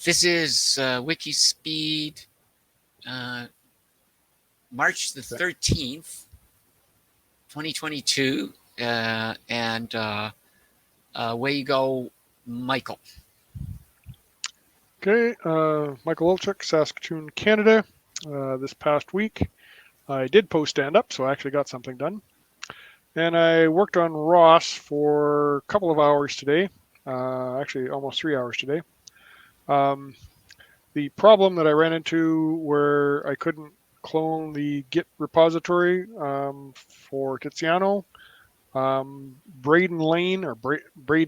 This is WIKISPEED, March the 13th, 2022, and away you go, Michael. Okay, Michael Olchuk, Saskatoon, Canada. This past week, I did post stand-up, so I actually got something done. And I worked on Ross for a couple of hours today, actually almost 3 hours today. The problem that I ran into where I couldn't clone the Git repository for Tiziano, Braden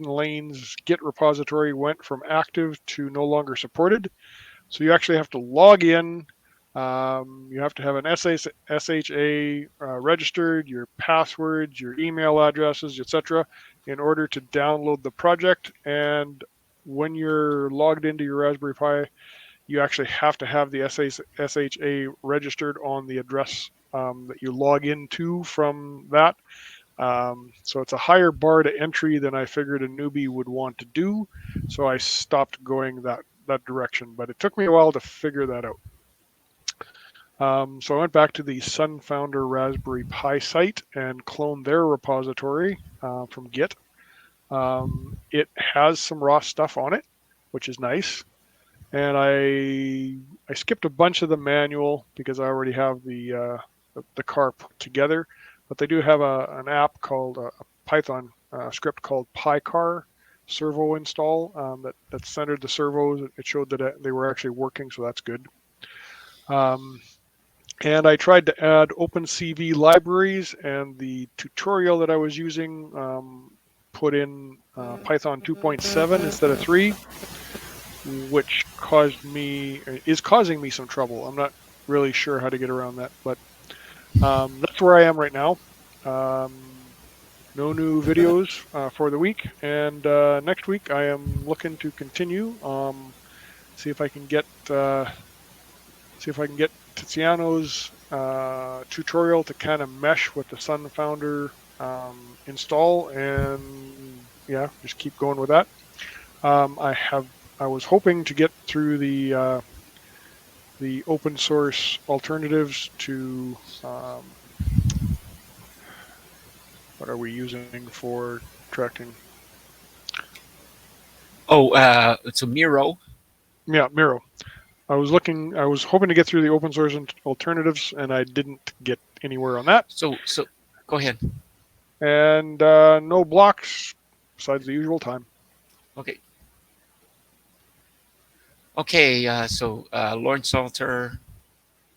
Lane's Git repository went from active to no longer supported. So you actually have to log in. You have to have an SHA registered, your passwords, your email addresses, etc., in order to download the project. And when you're logged into your Raspberry Pi, you actually have to have the SHA registered on the address that you log into from that. So it's a higher bar to entry than I figured a newbie would want to do. So I stopped going that direction, but it took me a while to figure that out. So I went back to the Sunfounder Raspberry Pi site and cloned their repository from Git. It has some raw stuff on it, which is nice. And I skipped a bunch of the manual because I already have the car put together. But they do have an app called a Python script called PyCar servo install that centered the servos. It showed that they were actually working, so that's good. And I tried to add OpenCV libraries, and the tutorial that I was using put in Python 2.7 instead of 3, which is causing me some trouble. I'm not really sure how to get around that, but that's where I am right now. No new videos for the week, and next week I am looking to continue. See if I can get Tiziano's tutorial to kind of mesh with the Sunfounder install, and yeah, just keep going with that. I was hoping to get through the open source alternatives to what are we using for tracking? Oh, it's a Miro. Yeah, Miro. I was hoping to get through the open source alternatives, and I didn't get anywhere on that. So go ahead. And no blocks besides the usual time. Okay. Okay, so Lawrence Salter,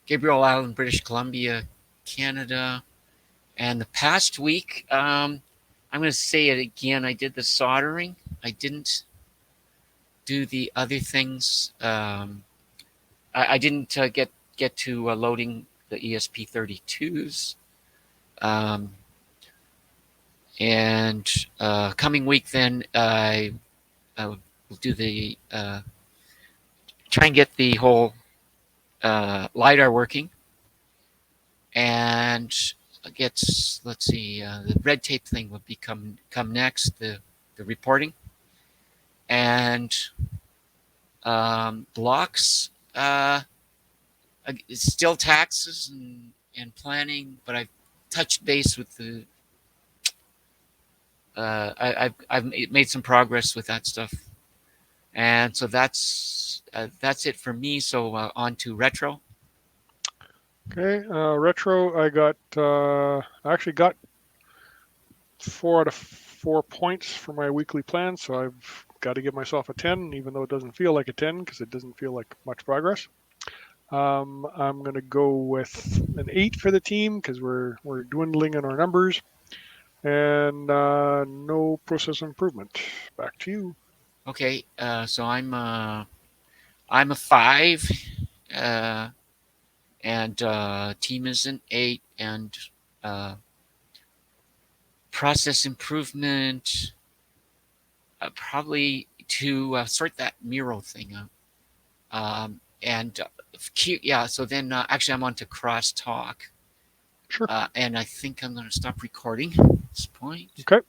Gabriel Island, British Columbia, Canada. And the past week, I'm going to say it again. I did the soldering. I didn't do the other things. I didn't get to loading the ESP32s. And coming week, then I will do the try and get the whole LiDAR working, and let's see, the red tape thing will come next, the reporting, and blocks. It's still taxes and planning, but I've touched base with the. I've made some progress with that stuff, and so that's it for me. So on to retro. Okay, retro. I actually got 4 out of 4 points for my weekly plan, so I've got to give myself a 10, even though it doesn't feel like a 10 because it doesn't feel like much progress. I'm going to go with an 8 for the team because we're dwindling in our numbers, and no process improvement. Back to you. Okay, so I'm a 5, and team is an 8, and process improvement probably to sort that Miro thing out. And yeah, so then actually I'm on to crosstalk. Sure. And I think I'm going to stop recording at this point. Okay.